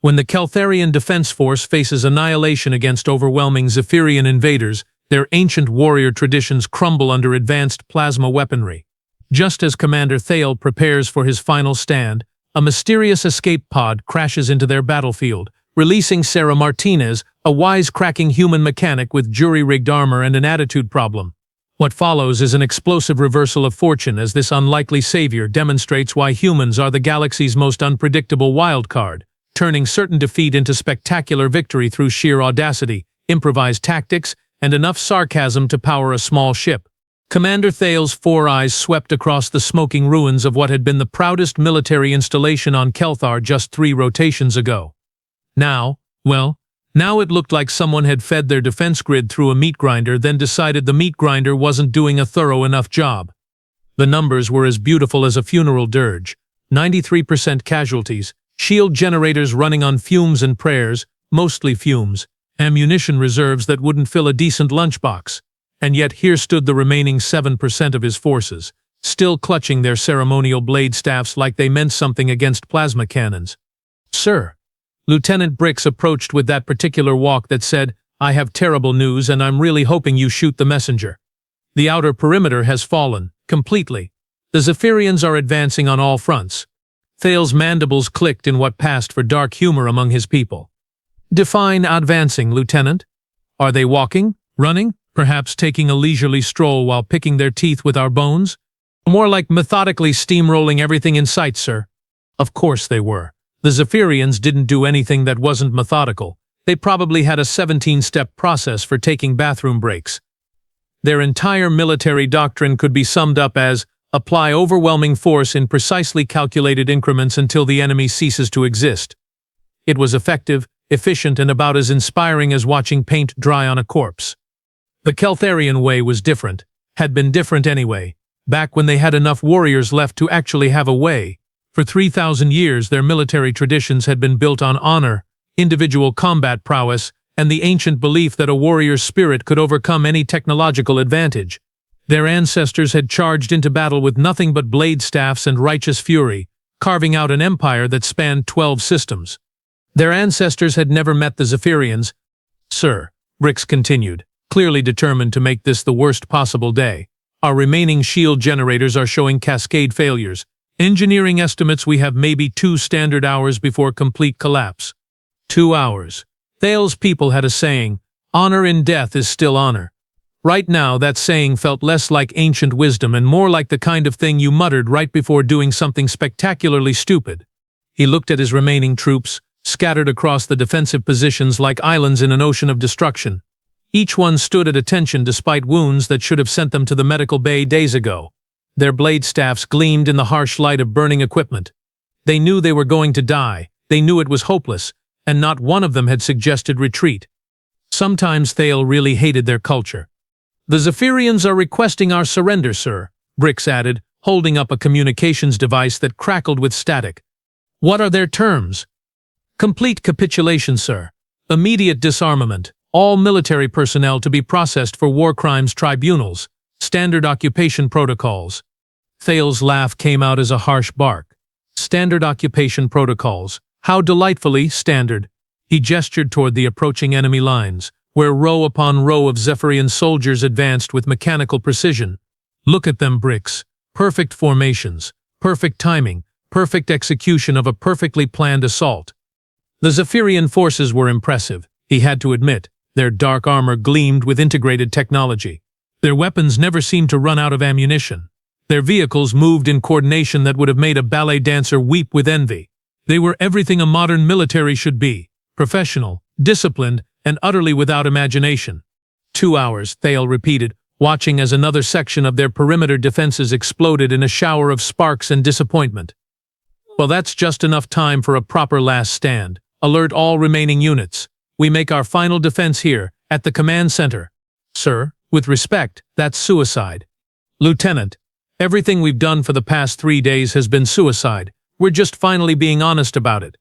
When the Caltharian defense force faces annihilation against overwhelming Zephyrian invaders, their ancient warrior traditions crumble under advanced plasma weaponry. Just as Commander Thale prepares for his final stand, a mysterious escape pod crashes into their battlefield, releasing Sarah Martinez, a wisecracking human mechanic with jury-rigged armor and an attitude problem. What follows is an explosive reversal of fortune as this unlikely savior demonstrates why humans are the galaxy's most unpredictable wildcard, turning certain defeat into spectacular victory through sheer audacity, improvised tactics, and enough sarcasm to power a small ship. Commander Thale's four eyes swept across the smoking ruins of what had been the proudest military installation on Kelthar just 3 rotations ago. Now it looked like someone had fed their defense grid through a meat grinder, then decided the meat grinder wasn't doing a thorough enough job. The numbers were as beautiful as a funeral dirge. 93% casualties, shield generators running on fumes and prayers, mostly fumes, ammunition reserves that wouldn't fill a decent lunchbox. And yet here stood the remaining 7% of his forces, still clutching their ceremonial blade staffs like they meant something against plasma cannons. "Sir," Lieutenant Brix approached with that particular walk that said, "I have terrible news and I'm really hoping you shoot the messenger. The outer perimeter has fallen, completely. The Zephyrians are advancing on all fronts." Thale's mandibles clicked in what passed for dark humor among his people. "Define advancing, Lieutenant. Are they walking, running, perhaps taking a leisurely stroll while picking their teeth with our bones? More like methodically steamrolling everything in sight, sir." Of course they were. The Zephyrians didn't do anything that wasn't methodical. They probably had a 17-step process for taking bathroom breaks. Their entire military doctrine could be summed up as, apply overwhelming force in precisely calculated increments until the enemy ceases to exist. It was effective, efficient, and about as inspiring as watching paint dry on a corpse. The Caltharian way was different, had been different anyway, back when they had enough warriors left to actually have a way. For 3,000 years, their military traditions had been built on honor, individual combat prowess, and the ancient belief that a warrior's spirit could overcome any technological advantage. Their ancestors had charged into battle with nothing but blade staffs and righteous fury, carving out an empire that spanned 12 systems. Their ancestors had never met the Zephyrians. "Sir," Brix continued, clearly determined to make this the worst possible day, "our remaining shield generators are showing cascade failures. Engineering estimates we have maybe 2 standard hours before complete collapse." 2 hours. Thale's people had a saying, "Honor in death is still honor." Right now, that saying felt less like ancient wisdom and more like the kind of thing you muttered right before doing something spectacularly stupid. He looked at his remaining troops, scattered across the defensive positions like islands in an ocean of destruction. Each one stood at attention despite wounds that should have sent them to the medical bay days ago. Their blade staffs gleamed in the harsh light of burning equipment. They knew they were going to die, they knew it was hopeless, and not one of them had suggested retreat. Sometimes Thale really hated their culture. "The Zephyrians are requesting our surrender, sir," Brix added, holding up a communications device that crackled with static. "What are their terms?" "Complete capitulation, sir. Immediate disarmament. All military personnel to be processed for war crimes tribunals. Standard occupation protocols." Thale's laugh came out as a harsh bark. Standard occupation protocols. How delightfully standard. He gestured toward the approaching enemy lines, where row upon row of Zephyrian soldiers advanced with mechanical precision. "Look at them, Brix. Perfect formations, perfect timing, perfect execution of a perfectly planned assault." The Zephyrian forces were impressive, he had to admit. Their dark armor gleamed with integrated technology. Their weapons never seemed to run out of ammunition. Their vehicles moved in coordination that would have made a ballet dancer weep with envy. They were everything a modern military should be: professional, disciplined, and utterly without imagination. 2 hours, Thale repeated, watching as another section of their perimeter defenses exploded in a shower of sparks and disappointment. "Well, that's just enough time for a proper last stand. Alert all remaining units. We make our final defense here, at the command center." "Sir, with respect, that's suicide." "Lieutenant, everything we've done for the past 3 days has been suicide. We're just finally being honest about it."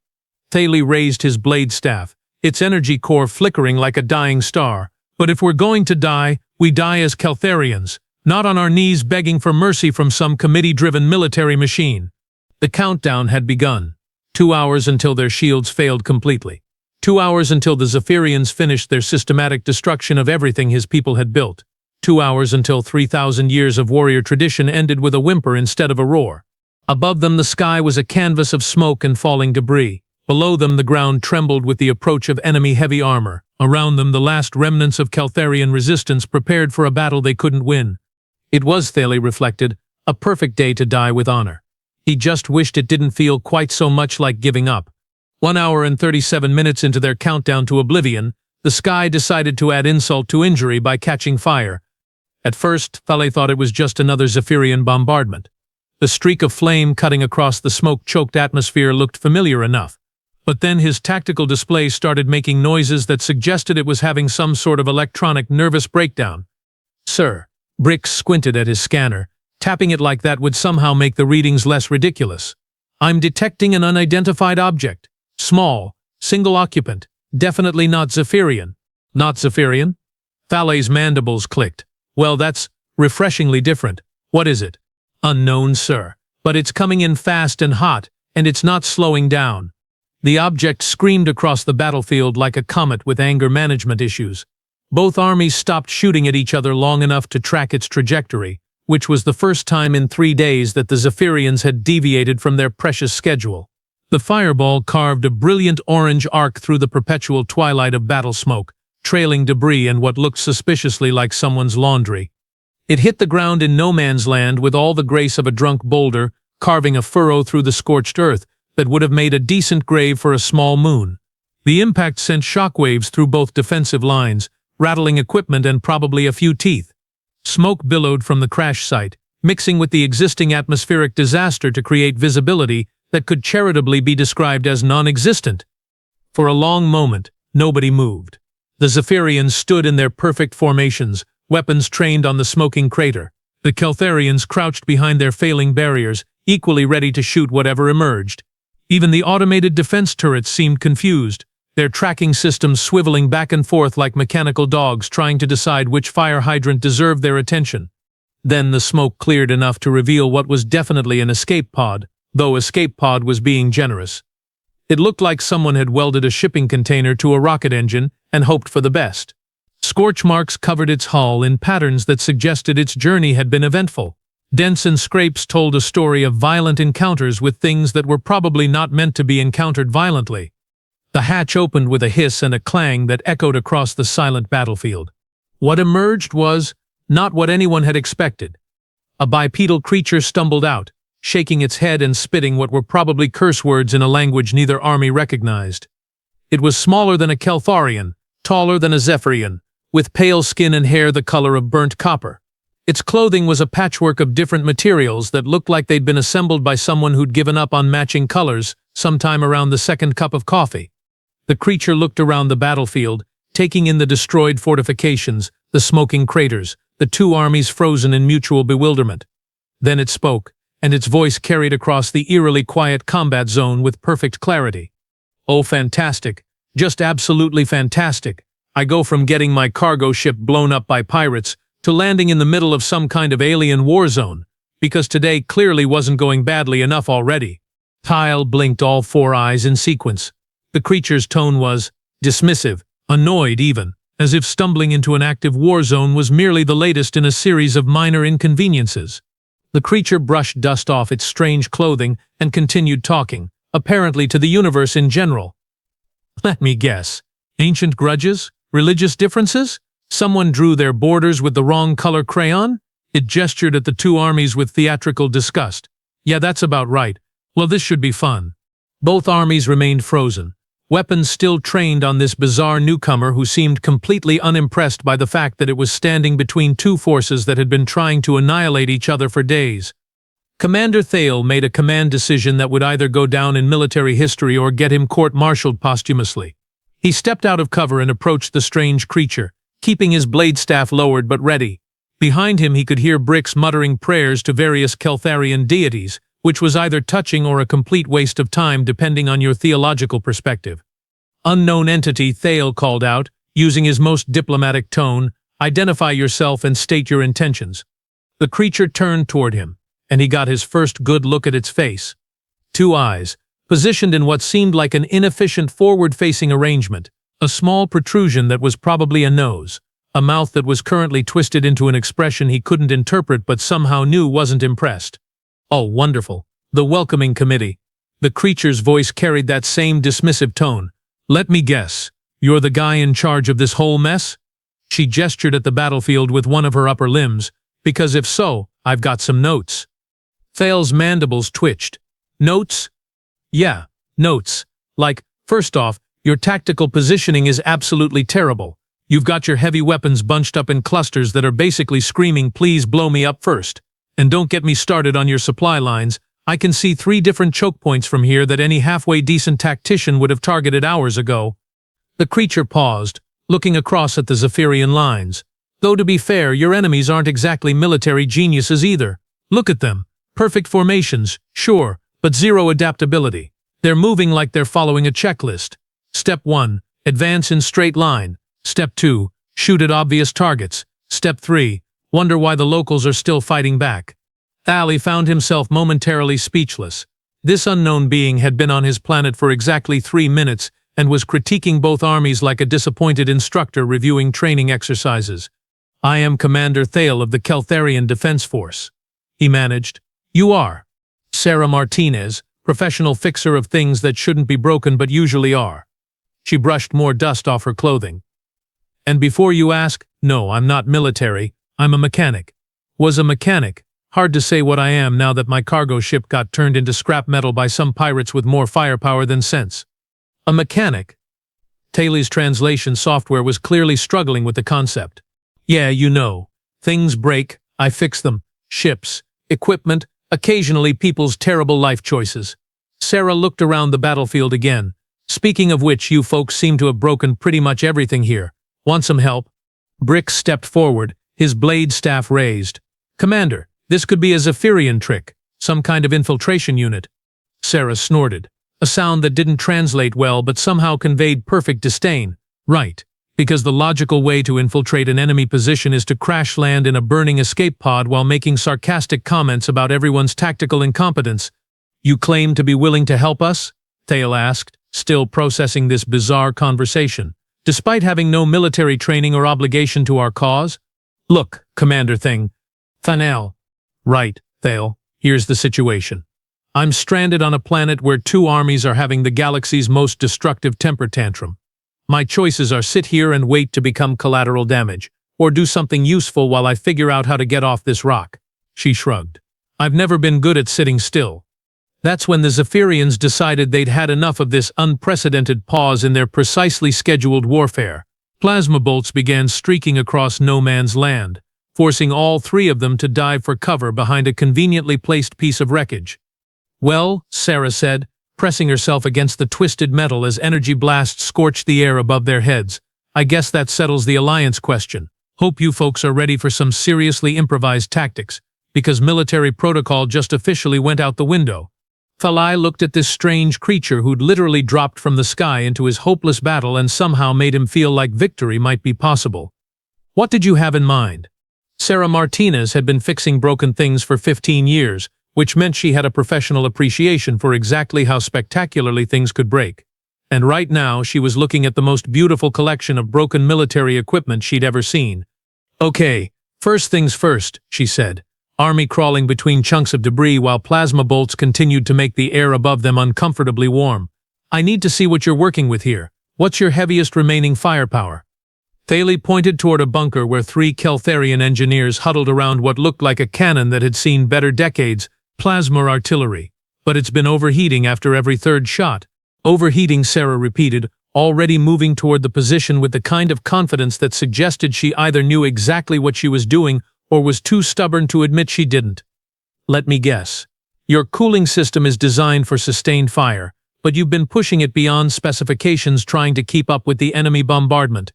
Thale raised his blade staff, its energy core flickering like a dying star. "But if we're going to die, we die as Caltharians, not on our knees begging for mercy from some committee-driven military machine." The countdown had begun. 2 hours until their shields failed completely. 2 hours until the Zephyrians finished their systematic destruction of everything his people had built. 2 hours until 3,000 years of warrior tradition ended with a whimper instead of a roar. Above them the sky was a canvas of smoke and falling debris. Below them the ground trembled with the approach of enemy heavy armor. Around them the last remnants of Caltharian resistance prepared for a battle they couldn't win. It was, Thale reflected, a perfect day to die with honor. He just wished it didn't feel quite so much like giving up. 1 hour and 37 minutes into their countdown to oblivion, the sky decided to add insult to injury by catching fire. At first, Thale thought it was just another Zephyrian bombardment. The streak of flame cutting across the smoke-choked atmosphere looked familiar enough. But then his tactical display started making noises that suggested it was having some sort of electronic nervous breakdown. Sir, Brix squinted at his scanner. Tapping it like that would somehow make the readings less ridiculous. I'm detecting an unidentified object. Small, single occupant, definitely not Zephyrian. Not Zephyrian? Thale's mandibles clicked. Well, that's refreshingly different. What is it? Unknown, sir. But it's coming in fast and hot, and it's not slowing down. The object screamed across the battlefield like a comet with anger management issues. Both armies stopped shooting at each other long enough to track its trajectory, which was the first time in 3 days that the Zephyrians had deviated from their precious schedule. The fireball carved a brilliant orange arc through the perpetual twilight of battle smoke, trailing debris and what looked suspiciously like someone's laundry. It hit the ground in no man's land with all the grace of a drunk boulder, carving a furrow through the scorched earth that would have made a decent grave for a small moon. The impact sent shockwaves through both defensive lines, rattling equipment and probably a few teeth. Smoke billowed from the crash site, mixing with the existing atmospheric disaster to create visibility that could charitably be described as non-existent. For a long moment, nobody moved. The Zephyrians stood in their perfect formations, weapons trained on the smoking crater. The Caltharians crouched behind their failing barriers, equally ready to shoot whatever emerged. Even the automated defense turrets seemed confused, their tracking systems swiveling back and forth like mechanical dogs trying to decide which fire hydrant deserved their attention. Then the smoke cleared enough to reveal what was definitely an escape pod, though escape pod was being generous. It looked like someone had welded a shipping container to a rocket engine and hoped for the best. Scorch marks covered its hull in patterns that suggested its journey had been eventful. Dents and scrapes told a story of violent encounters with things that were probably not meant to be encountered violently. The hatch opened with a hiss and a clang that echoed across the silent battlefield. What emerged was not what anyone had expected. A bipedal creature stumbled out, shaking its head and spitting what were probably curse words in a language neither army recognized. It was smaller than a Caltharian, taller than a Zephyrian, with pale skin and hair the color of burnt copper. Its clothing was a patchwork of different materials that looked like they'd been assembled by someone who'd given up on matching colors sometime around the second cup of coffee. The creature looked around the battlefield, taking in the destroyed fortifications, the smoking craters, the two armies frozen in mutual bewilderment. Then it spoke, and its voice carried across the eerily quiet combat zone with perfect clarity. Oh, fantastic. Just absolutely fantastic. I go from getting my cargo ship blown up by pirates to landing in the middle of some kind of alien war zone, because today clearly wasn't going badly enough already. Thale blinked all 4 eyes in sequence. The creature's tone was dismissive, annoyed even, as if stumbling into an active war zone was merely the latest in a series of minor inconveniences. The creature brushed dust off its strange clothing and continued talking, apparently to the universe in general. Let me guess. Ancient grudges? Religious differences? Someone drew their borders with the wrong color crayon? It gestured at the two armies with theatrical disgust. Yeah, that's about right. Well, this should be fun. Both armies remained frozen, weapons still trained on this bizarre newcomer who seemed completely unimpressed by the fact that it was standing between two forces that had been trying to annihilate each other for days. Commander Thale made a command decision that would either go down in military history or get him court-martialed posthumously. He stepped out of cover and approached the strange creature, keeping his blade staff lowered but ready. Behind him he could hear Brix muttering prayers to various Caltharian deities, which was either touching or a complete waste of time depending on your theological perspective. Unknown entity, Thale called out, using his most diplomatic tone, identify yourself and state your intentions. The creature turned toward him, and he got his first good look at its face. 2 eyes, positioned in what seemed like an inefficient forward-facing arrangement, a small protrusion that was probably a nose, a mouth that was currently twisted into an expression he couldn't interpret but somehow knew wasn't impressed. Oh, wonderful. The welcoming committee. The creature's voice carried that same dismissive tone. Let me guess. You're the guy in charge of this whole mess? She gestured at the battlefield with one of her upper limbs, because if so, I've got some notes. Thale's mandibles twitched. Notes? Yeah, notes. Like, first off, your tactical positioning is absolutely terrible. You've got your heavy weapons bunched up in clusters that are basically screaming, please blow me up first. And don't get me started on your supply lines. I can see 3 different choke points from here that any halfway decent tactician would have targeted hours ago. The creature paused, looking across at the Zephyrian lines. Though to be fair, your enemies aren't exactly military geniuses either. Look at them. Perfect formations, sure, but zero adaptability. They're moving like they're following a checklist. Step 1, advance in straight line. Step 2, shoot at obvious targets. Step 3, wonder why the locals are still fighting back. Thale found himself momentarily speechless. This unknown being had been on his planet for exactly 3 minutes and was critiquing both armies like a disappointed instructor reviewing training exercises. I am Commander Thale of the Keltharian Defense Force, he managed. You are. Sarah Martinez, professional fixer of things that shouldn't be broken but usually are. She brushed more dust off her clothing. And before you ask, no, I'm not military, I'm a mechanic. Was a mechanic. Hard to say what I am now that my cargo ship got turned into scrap metal by some pirates with more firepower than sense. A mechanic. Thale's translation software was clearly struggling with the concept. Yeah, you know. Things break, I fix them. Ships, equipment, occasionally people's terrible life choices. Sarah looked around the battlefield again. Speaking of which, you folks seem to have broken pretty much everything here. Want some help? Brick stepped forward, his blade staff raised. Commander, this could be a Zephyrian trick, some kind of infiltration unit. Sarah snorted, a sound that didn't translate well but somehow conveyed perfect disdain. Right, because the logical way to infiltrate an enemy position is to crash land in a burning escape pod while making sarcastic comments about everyone's tactical incompetence. You claim to be willing to help us? Thale asked, still processing this bizarre conversation. Despite having no military training or obligation to our cause? Look, Commander Thale. Right, Thale, here's the situation. I'm stranded on a planet where 2 armies are having the galaxy's most destructive temper tantrum. My choices are sit here and wait to become collateral damage, or do something useful while I figure out how to get off this rock. She shrugged. I've never been good at sitting still. That's when the Zephyrians decided they'd had enough of this unprecedented pause in their precisely scheduled warfare. Plasma bolts began streaking across no man's land, forcing all 3 of them to dive for cover behind a conveniently placed piece of wreckage. Well, Sarah said, pressing herself against the twisted metal as energy blasts scorched the air above their heads, I guess that settles the alliance question. Hope you folks are ready for some seriously improvised tactics, because military protocol just officially went out the window. Thale looked at this strange creature who'd literally dropped from the sky into his hopeless battle and somehow made him feel like victory might be possible. What did you have in mind? Sarah Martinez had been fixing broken things for 15 years, which meant she had a professional appreciation for exactly how spectacularly things could break. And right now she was looking at the most beautiful collection of broken military equipment she'd ever seen. Okay, first things first, she said, army crawling between chunks of debris while plasma bolts continued to make the air above them uncomfortably warm. I need to see what you're working with here. What's your heaviest remaining firepower? Thale pointed toward a bunker where 3 Keltharian engineers huddled around what looked like a cannon that had seen better decades, plasma artillery. But it's been overheating after every 3rd shot. Overheating, Sarah repeated, already moving toward the position with the kind of confidence that suggested she either knew exactly what she was doing or was too stubborn to admit she didn't. Let me guess. Your cooling system is designed for sustained fire, but you've been pushing it beyond specifications trying to keep up with the enemy bombardment.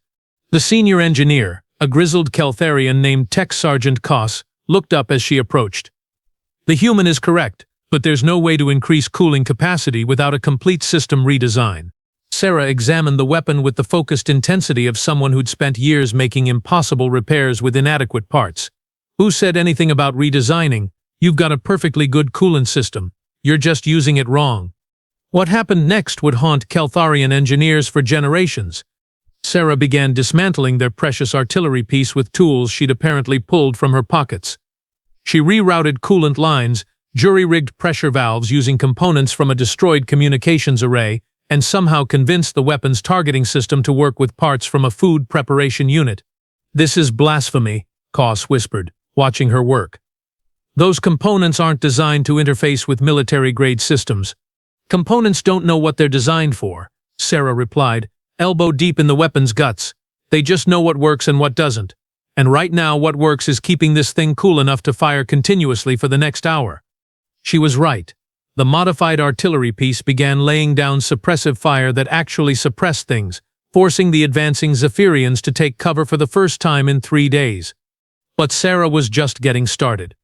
The senior engineer, a grizzled Keltharian named Tech Sergeant Koss, looked up as she approached. The human is correct, but there's no way to increase cooling capacity without a complete system redesign. Sarah examined the weapon with the focused intensity of someone who'd spent years making impossible repairs with inadequate parts. Who said anything about redesigning? You've got a perfectly good coolant system. You're just using it wrong. What happened next would haunt Keltharian engineers for generations. Sarah began dismantling their precious artillery piece with tools she'd apparently pulled from her pockets. She rerouted coolant lines, jury-rigged pressure valves using components from a destroyed communications array, and somehow convinced the weapon's targeting system to work with parts from a food preparation unit. "This is blasphemy," Koss whispered, watching her work. "Those components aren't designed to interface with military-grade systems. Components don't know what they're designed for," Sarah replied, elbow deep in the weapon's guts. "They just know what works and what doesn't. And right now what works is keeping this thing cool enough to fire continuously for the next hour." She was right. The modified artillery piece began laying down suppressive fire that actually suppressed things, forcing the advancing Zephyrians to take cover for the first time in 3 days. But Sarah was just getting started.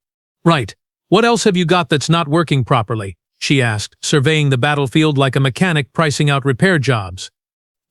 "Right. What else have you got that's not working properly?" she asked, surveying the battlefield like a mechanic pricing out repair jobs.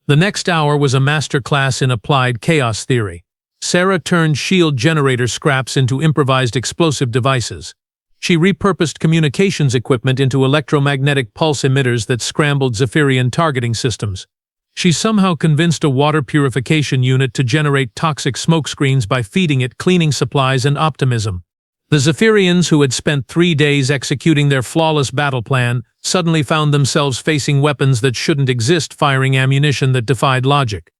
The next hour was a masterclass in applied chaos theory. Sarah turned shield generator scraps into improvised explosive devices. She repurposed communications equipment into electromagnetic pulse emitters that scrambled Zephyrian targeting systems. She somehow convinced a water purification unit to generate toxic smokescreens by feeding it cleaning supplies and optimism. The Zephyrians, who had spent 3 days executing their flawless battle plan, suddenly found themselves facing weapons that shouldn't exist, firing ammunition that defied logic.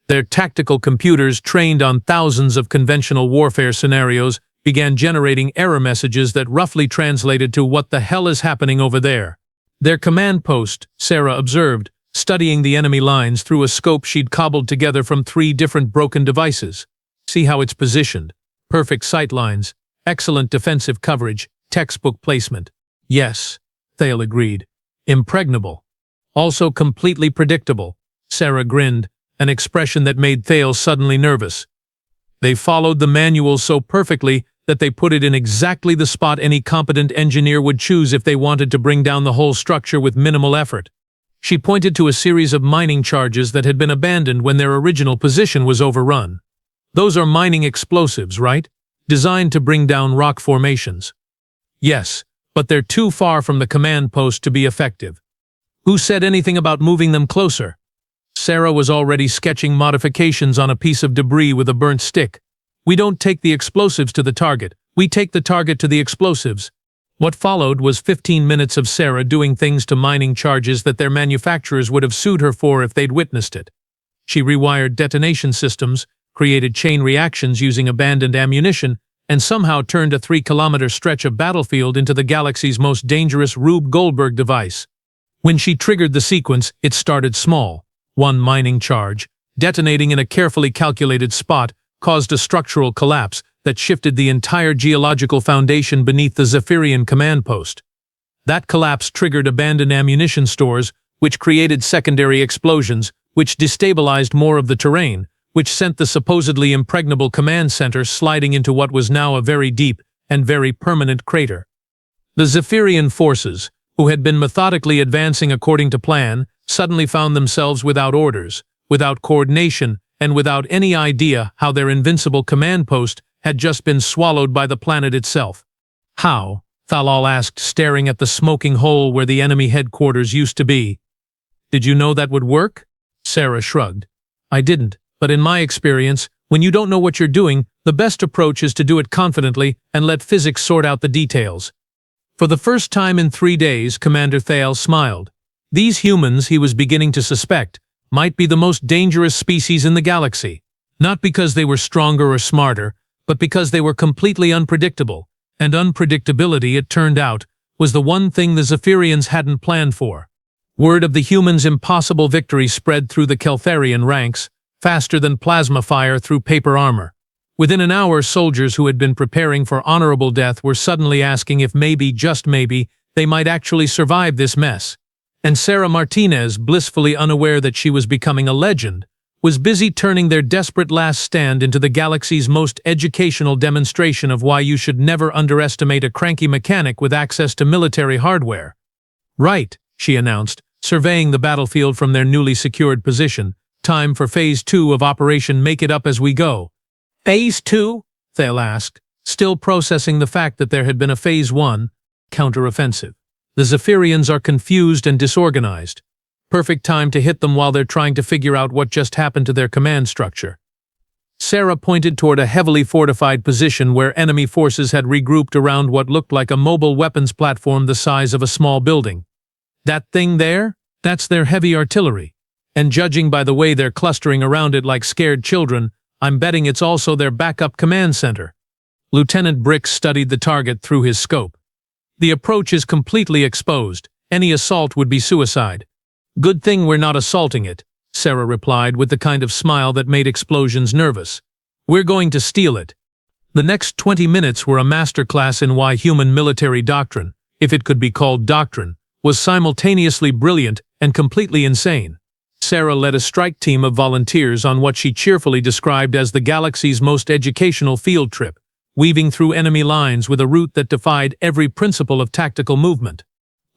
Their tactical computers, trained on thousands of conventional warfare scenarios, began generating error messages that roughly translated to "What the hell is happening over there?" Their command post, Sarah observed, studying the enemy lines through a scope she'd cobbled together from 3 different broken devices. "See how it's positioned. Perfect sight lines. Excellent defensive coverage, textbook placement." "Yes," Thale agreed. "Impregnable. Also completely predictable." Sarah grinned, an expression that made Thale suddenly nervous. "They followed the manual so perfectly that they put it in exactly the spot any competent engineer would choose if they wanted to bring down the whole structure with minimal effort." She pointed to a series of mining charges that had been abandoned when their original position was overrun. "Those are mining explosives, right? Designed to bring down rock formations." "Yes, but they're too far from the command post to be effective." "Who said anything about moving them closer?" Sarah was already sketching modifications on a piece of debris with a burnt stick. "We don't take the explosives to the target. We take the target to the explosives." What followed was 15 minutes of Sarah doing things to mining charges that their manufacturers would have sued her for if they'd witnessed it. She rewired detonation systems, created chain reactions using abandoned ammunition, and somehow turned a 3-kilometer stretch of battlefield into the galaxy's most dangerous Rube Goldberg device. When she triggered the sequence, it started small. One mining charge, detonating in a carefully calculated spot, caused a structural collapse that shifted the entire geological foundation beneath the Zephyrian command post. That collapse triggered abandoned ammunition stores, which created secondary explosions, which destabilized more of the terrain, which sent the supposedly impregnable command center sliding into what was now a very deep and very permanent crater. The Zephyrian forces, who had been methodically advancing according to plan, suddenly found themselves without orders, without coordination, and without any idea how their invincible command post had just been swallowed by the planet itself. "How?" Thale asked, staring at the smoking hole where the enemy headquarters used to be. "Did you know that would work?" Sarah shrugged. "I didn't. But in my experience, when you don't know what you're doing, the best approach is to do it confidently and let physics sort out the details." For the first time in 3 days, Commander Thale smiled. These humans, he was beginning to suspect, might be the most dangerous species in the galaxy. Not because they were stronger or smarter, but because they were completely unpredictable. And unpredictability, it turned out, was the one thing the Zephyrians hadn't planned for. Word of the humans' impossible victory spread through the Keltharian ranks, faster than plasma fire through paper armor. Within an hour, soldiers who had been preparing for honorable death were suddenly asking if maybe, just maybe, they might actually survive this mess. And Sarah Martinez, blissfully unaware that she was becoming a legend, was busy turning their desperate last stand into the galaxy's most educational demonstration of why you should never underestimate a cranky mechanic with access to military hardware. "Right," she announced, surveying the battlefield from their newly secured position. "Time for Phase 2 of Operation Make It Up as we go." "Phase 2? Thale asked, still processing the fact that there had been a Phase 1, counteroffensive. The Zephyrians are confused and disorganized. Perfect time to hit them while they're trying to figure out what just happened to their command structure. Sarah pointed toward a heavily fortified position where enemy forces had regrouped around what looked like a mobile weapons platform the size of a small building. That thing there? That's their heavy artillery. And judging by the way they're clustering around it like scared children, I'm betting it's also their backup command center. Lieutenant Bricks studied the target through his scope. The approach is completely exposed. Any assault would be suicide. Good thing we're not assaulting it, Sarah replied with the kind of smile that made explosions nervous. We're going to steal it. The next 20 minutes were a masterclass in why human military doctrine, if it could be called doctrine, was simultaneously brilliant and completely insane. Sarah led a strike team of volunteers on what she cheerfully described as the galaxy's most educational field trip, weaving through enemy lines with a route that defied every principle of tactical movement.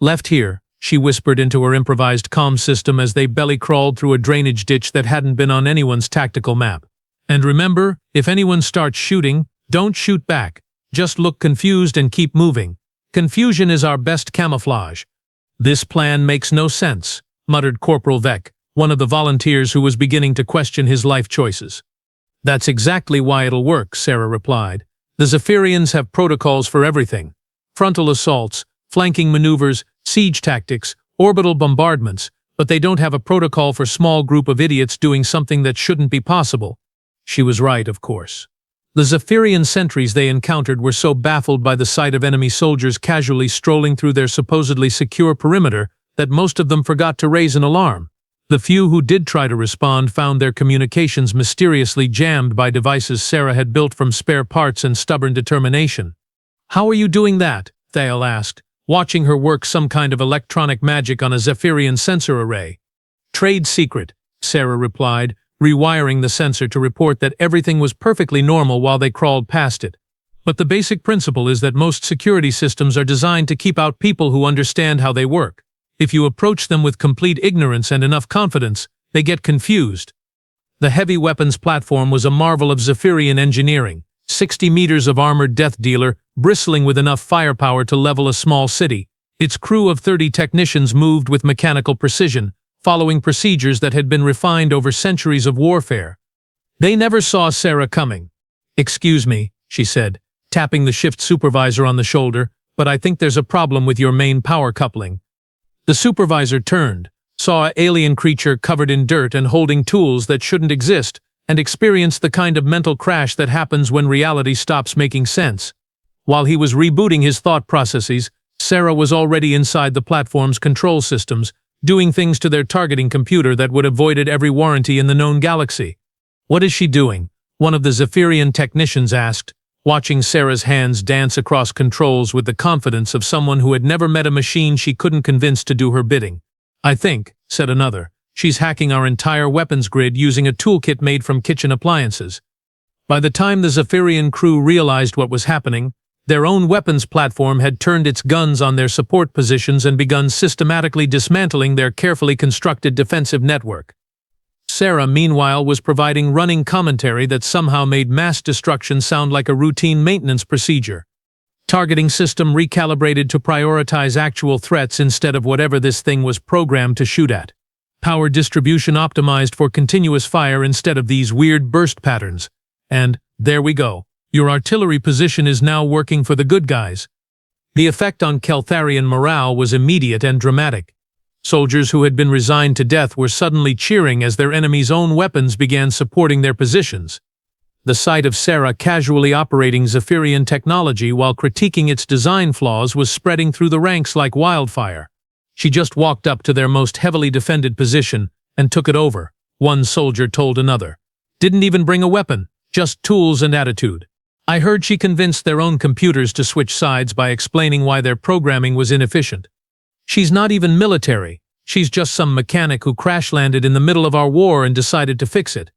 Left here, she whispered into her improvised comm system as they belly-crawled through a drainage ditch that hadn't been on anyone's tactical map. And remember, if anyone starts shooting, don't shoot back. Just look confused and keep moving. Confusion is our best camouflage. This plan makes no sense, muttered Corporal Vec, one of the volunteers who was beginning to question his life choices. That's exactly why it'll work, Sarah replied. The Zephyrians have protocols for everything. Frontal assaults, flanking maneuvers, siege tactics, orbital bombardments, but they don't have a protocol for small group of idiots doing something that shouldn't be possible. She was right, of course. The Zephyrian sentries they encountered were so baffled by the sight of enemy soldiers casually strolling through their supposedly secure perimeter that most of them forgot to raise an alarm. The few who did try to respond found their communications mysteriously jammed by devices Sarah had built from spare parts and stubborn determination. "How are you doing that?" Thale asked, watching her work some kind of electronic magic on a Zephyrian sensor array. "Trade secret," Sarah replied, rewiring the sensor to report that everything was perfectly normal while they crawled past it. But the basic principle is that most security systems are designed to keep out people who understand how they work. If you approach them with complete ignorance and enough confidence, they get confused. The heavy weapons platform was a marvel of Zephyrian engineering, 60 meters of armored death dealer, bristling with enough firepower to level a small city. Its crew of 30 technicians moved with mechanical precision, following procedures that had been refined over centuries of warfare. They never saw Sarah coming. "Excuse me," she said, tapping the shift supervisor on the shoulder, "but I think there's a problem with your main power coupling." The supervisor turned, saw an alien creature covered in dirt and holding tools that shouldn't exist, and experienced the kind of mental crash that happens when reality stops making sense. While he was rebooting his thought processes, Sarah was already inside the platform's control systems, doing things to their targeting computer that would have voided every warranty in the known galaxy. "What is she doing?" one of the Zephyrian technicians asked, watching Sarah's hands dance across controls with the confidence of someone who had never met a machine she couldn't convince to do her bidding. "I think," said another, "she's hacking our entire weapons grid using a toolkit made from kitchen appliances." By the time the Zephyrian crew realized what was happening, their own weapons platform had turned its guns on their support positions and begun systematically dismantling their carefully constructed defensive network. Sarah, meanwhile, was providing running commentary that somehow made mass destruction sound like a routine maintenance procedure. Targeting system recalibrated to prioritize actual threats instead of whatever this thing was programmed to shoot at. Power distribution optimized for continuous fire instead of these weird burst patterns. And, there we go. Your artillery position is now working for the good guys. The effect on Keltharian morale was immediate and dramatic. Soldiers who had been resigned to death were suddenly cheering as their enemies' own weapons began supporting their positions. The sight of Sarah casually operating Zephyrian technology while critiquing its design flaws was spreading through the ranks like wildfire. She just walked up to their most heavily defended position and took it over, one soldier told another. Didn't even bring a weapon, just tools and attitude. I heard she convinced their own computers to switch sides by explaining why their programming was inefficient. She's not even military. She's just some mechanic who crash-landed in the middle of our war and decided to fix it.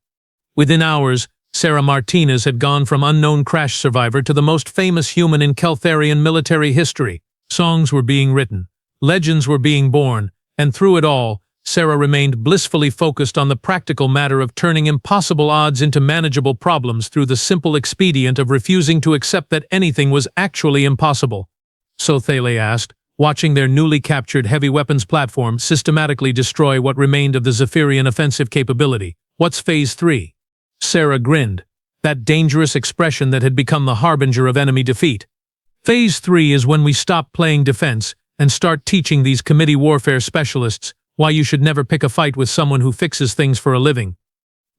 Within hours, Sarah Martinez had gone from unknown crash survivor to the most famous human in Keltharian military history. Songs were being written, legends were being born, and through it all, Sarah remained blissfully focused on the practical matter of turning impossible odds into manageable problems through the simple expedient of refusing to accept that anything was actually impossible. So Thale asked, watching their newly captured heavy weapons platform systematically destroy what remained of the Zephyrian offensive capability. What's Phase 3? Sarah grinned, that dangerous expression that had become the harbinger of enemy defeat. Phase 3 is when we stop playing defense and start teaching these committee warfare specialists why you should never pick a fight with someone who fixes things for a living.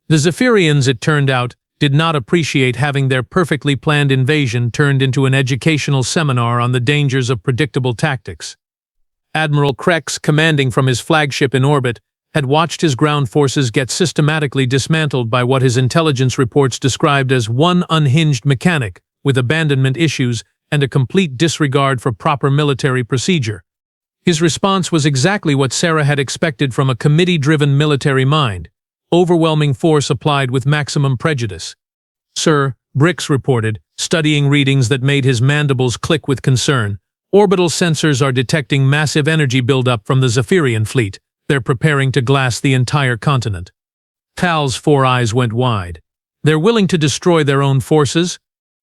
The Zephyrians, it turned out, did not appreciate having their perfectly planned invasion turned into an educational seminar on the dangers of predictable tactics. Admiral Krex, commanding from his flagship in orbit, had watched his ground forces get systematically dismantled by what his intelligence reports described as one unhinged mechanic with abandonment issues and a complete disregard for proper military procedure. His response was exactly what Sarah had expected from a committee-driven military mind: overwhelming force applied with maximum prejudice. "Sir," Brix reported, studying readings that made his mandibles click with concern, "orbital sensors are detecting massive energy buildup from the Zephyrian fleet. They're preparing to glass the entire continent." Thale's 4 eyes went wide. "They're willing to destroy their own forces?"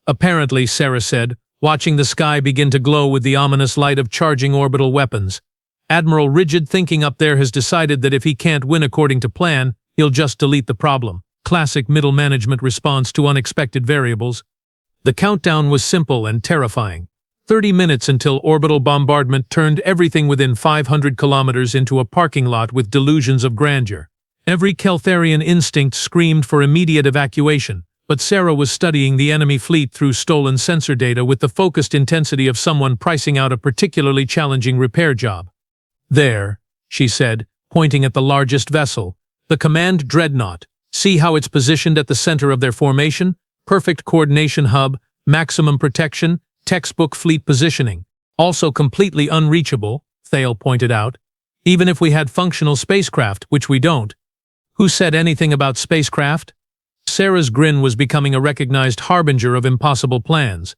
"Apparently," Sarah said, watching the sky begin to glow with the ominous light of charging orbital weapons. "Admiral Rigid thinking up there has decided that if he can't win according to plan, he'll just delete the problem." Classic middle management response to unexpected variables. The countdown was simple and terrifying. 30 minutes until orbital bombardment turned everything within 500 kilometers into a parking lot with delusions of grandeur. Every Keltharian instinct screamed for immediate evacuation, but Sarah was studying the enemy fleet through stolen sensor data with the focused intensity of someone pricing out a particularly challenging repair job. "There," she said, pointing at the largest vessel, "the command dreadnought. See how it's positioned at the center of their formation? Perfect coordination hub, maximum protection, textbook fleet positioning. Also completely unreachable," Thale pointed out. "Even if we had functional spacecraft, which we don't." "Who said anything about spacecraft?" Sarah's grin was becoming a recognized harbinger of impossible plans.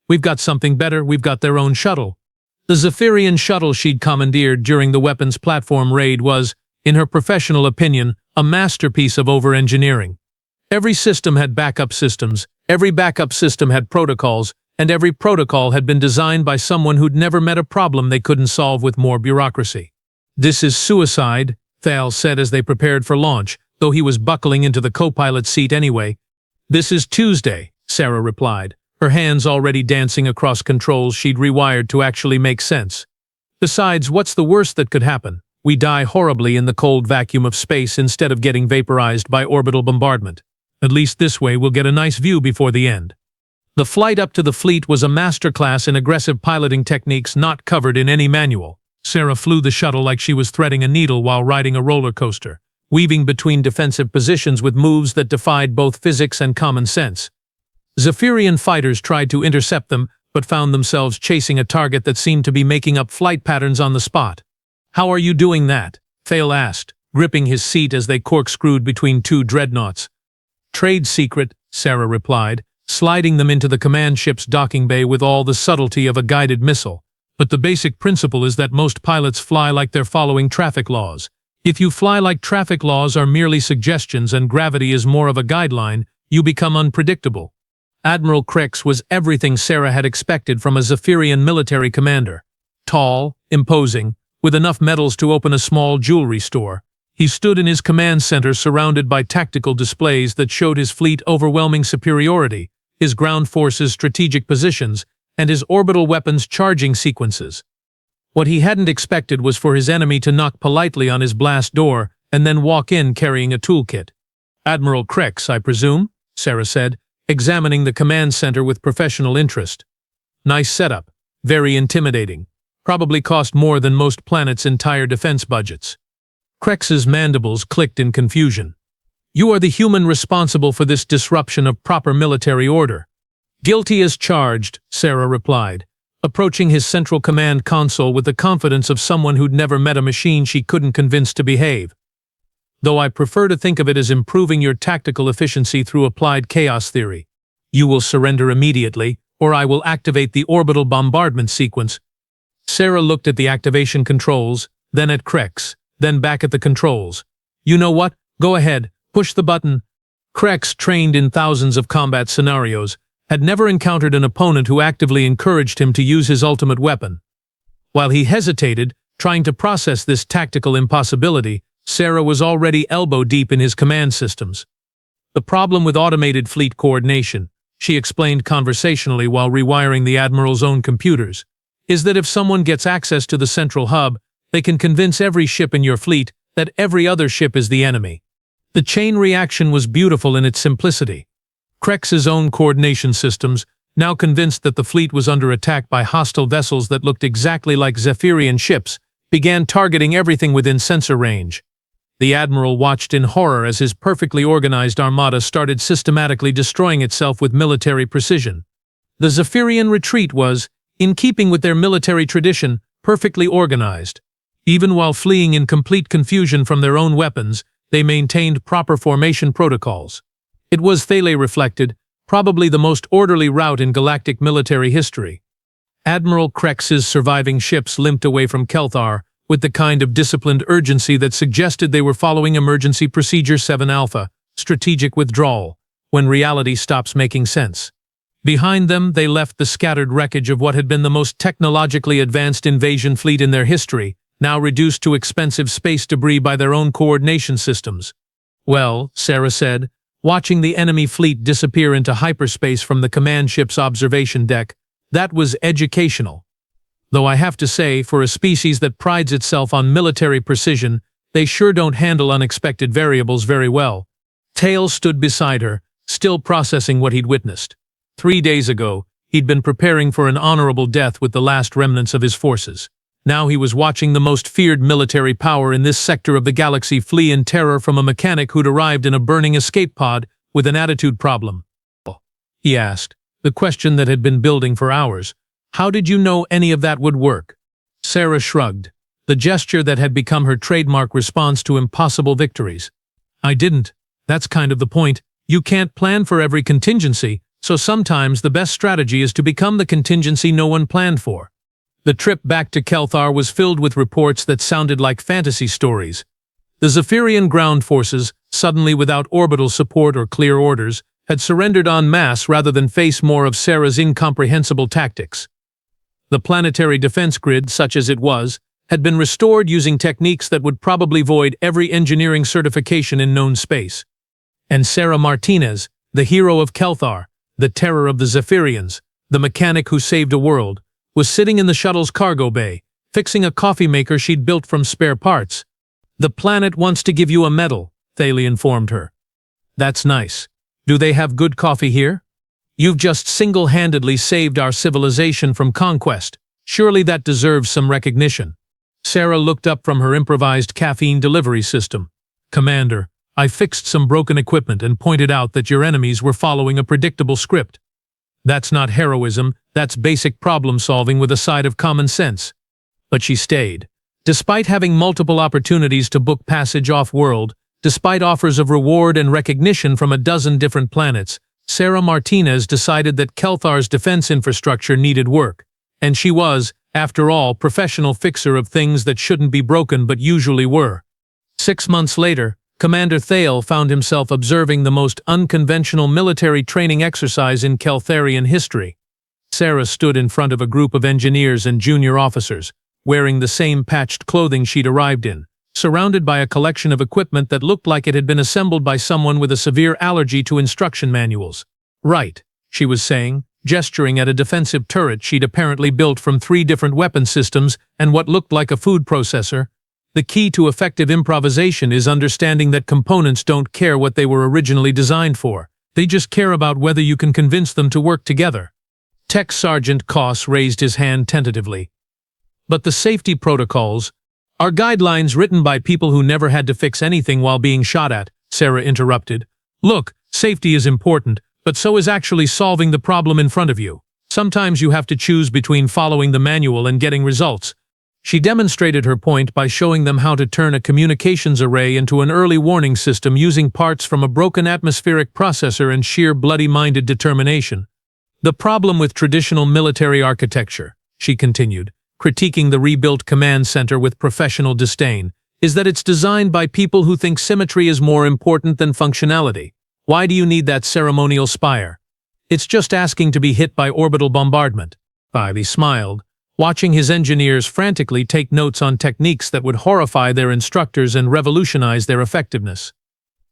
"We've got something better, we've got their own shuttle." The Zephyrian shuttle she'd commandeered during the weapons platform raid was, in her professional opinion, a masterpiece of over-engineering. Every system had backup systems, every backup system had protocols, and every protocol had been designed by someone who'd never met a problem they couldn't solve with more bureaucracy. "This is suicide," Thale said as they prepared for launch, though he was buckling into the co-pilot seat anyway. "This is Tuesday," Sarah replied, her hands already dancing across controls she'd rewired to actually make sense. "Besides, what's the worst that could happen? We die horribly in the cold vacuum of space instead of getting vaporized by orbital bombardment. At least this way we'll get a nice view before the end." The flight up to the fleet was a masterclass in aggressive piloting techniques not covered in any manual. Sarah flew the shuttle like she was threading a needle while riding a roller coaster, weaving between defensive positions with moves that defied both physics and common sense. Zephyrian fighters tried to intercept them, but found themselves chasing a target that seemed to be making up flight patterns on the spot. "How are you doing that?" Thale asked, gripping his seat as they corkscrewed between 2 dreadnoughts. "Trade secret," Sarah replied, sliding them into the command ship's docking bay with all the subtlety of a guided missile. "But the basic principle is that most pilots fly like they're following traffic laws. If you fly like traffic laws are merely suggestions and gravity is more of a guideline, you become unpredictable." Admiral Krex was everything Sarah had expected from a Zephyrian military commander. Tall, imposing, with enough medals to open a small jewelry store. He stood in his command center surrounded by tactical displays that showed his fleet overwhelming superiority, his ground forces' strategic positions, and his orbital weapons charging sequences. What he hadn't expected was for his enemy to knock politely on his blast door and then walk in carrying a toolkit. "Admiral Krex, I presume?" Sarah said, examining the command center with professional interest. "Nice setup. Very intimidating. Probably cost more than most planets' entire defense budgets." Krex's mandibles clicked in confusion. "You are the human responsible for this disruption of proper military order." "Guilty as charged," Sarah replied, approaching his central command console with the confidence of someone who'd never met a machine she couldn't convince to behave. "Though I prefer to think of it as improving your tactical efficiency through applied chaos theory. You will surrender immediately, or I will activate the orbital bombardment sequence." Sarah looked at the activation controls, then at Krex, then back at the controls. "You know what? Go ahead, push the button." Krex, trained in thousands of combat scenarios, had never encountered an opponent who actively encouraged him to use his ultimate weapon. While he hesitated, trying to process this tactical impossibility, Sarah was already elbow-deep in his command systems. The problem with automated fleet coordination, she explained conversationally while rewiring the Admiral's own computers, is that if someone gets access to the central hub, they can convince every ship in your fleet that every other ship is the enemy. The chain reaction was beautiful in its simplicity. Krex's own coordination systems, now convinced that the fleet was under attack by hostile vessels that looked exactly like Zephyrian ships, began targeting everything within sensor range. The Admiral watched in horror as his perfectly organized armada started systematically destroying itself with military precision. The Zephyrian retreat was, in keeping with their military tradition, perfectly organized. Even while fleeing in complete confusion from their own weapons, they maintained proper formation protocols. It was, Thale reflected, probably the most orderly route in galactic military history. Admiral Krex's surviving ships limped away from Kelthar with the kind of disciplined urgency that suggested they were following Emergency Procedure 7 Alpha, strategic withdrawal, when reality stops making sense. Behind them, they left the scattered wreckage of what had been the most technologically advanced invasion fleet in their history, now reduced to expensive space debris by their own coordination systems. Well, Sarah said, watching the enemy fleet disappear into hyperspace from the command ship's observation deck, that was educational. Though I have to say, for a species that prides itself on military precision, they sure don't handle unexpected variables very well. Thale stood beside her, still processing what he'd witnessed. 3 days ago, he'd been preparing for an honorable death with the last remnants of his forces. Now he was watching the most feared military power in this sector of the galaxy flee in terror from a mechanic who'd arrived in a burning escape pod with an attitude problem. He asked, the question that had been building for hours. How did you know any of that would work? Sarah shrugged, the gesture that had become her trademark response to impossible victories. I didn't. That's kind of the point. You can't plan for every contingency, so sometimes the best strategy is to become the contingency no one planned for. The trip back to Kelthar was filled with reports that sounded like fantasy stories. The Zephyrian ground forces, suddenly without orbital support or clear orders, had surrendered en masse rather than face more of Sarah's incomprehensible tactics. The planetary defense grid, such as it was, had been restored using techniques that would probably void every engineering certification in known space. And Sarah Martinez, the hero of Kelthar, the terror of the Zephyrians, the mechanic who saved a world, was sitting in the shuttle's cargo bay, fixing a coffee maker she'd built from spare parts. The planet wants to give you a medal, Thale informed her. That's nice. Do they have good coffee here? You've just single-handedly saved our civilization from conquest. Surely that deserves some recognition. Sarah looked up from her improvised caffeine delivery system. Commander, I fixed some broken equipment and pointed out that your enemies were following a predictable script. That's not heroism, that's basic problem-solving with a side of common sense. But she stayed. Despite having multiple opportunities to book passage off-world, despite offers of reward and recognition from a dozen different planets, Sarah Martinez decided that Kelthar's defense infrastructure needed work. And she was, after all, professional fixer of things that shouldn't be broken but usually were. 6 months later, Commander Thale found himself observing the most unconventional military training exercise in Keltharian history. Sarah stood in front of a group of engineers and junior officers, wearing the same patched clothing she'd arrived in, surrounded by a collection of equipment that looked like it had been assembled by someone with a severe allergy to instruction manuals. Right, she was saying, gesturing at a defensive turret she'd apparently built from 3 different weapon systems and what looked like a food processor. The key to effective improvisation is understanding that components don't care what they were originally designed for. They just care about whether you can convince them to work together. Tech Sergeant Koss raised his hand tentatively. But the safety protocols are guidelines written by people who never had to fix anything while being shot at, Sarah interrupted. Look, safety is important, but so is actually solving the problem in front of you. Sometimes you have to choose between following the manual and getting results. She demonstrated her point by showing them how to turn a communications array into an early warning system using parts from a broken atmospheric processor and sheer bloody-minded determination. The problem with traditional military architecture, she continued, critiquing the rebuilt command center with professional disdain, is that it's designed by people who think symmetry is more important than functionality. Why do you need that ceremonial spire? It's just asking to be hit by orbital bombardment. Thale smiled. watching his engineers frantically take notes on techniques that would horrify their instructors and revolutionize their effectiveness.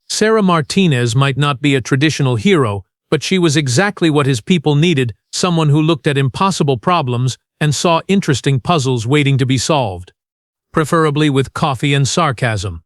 Sarah Martinez might not be a traditional hero, but she was exactly what his people needed, someone who looked at impossible problems and saw interesting puzzles waiting to be solved. Preferably with coffee and sarcasm.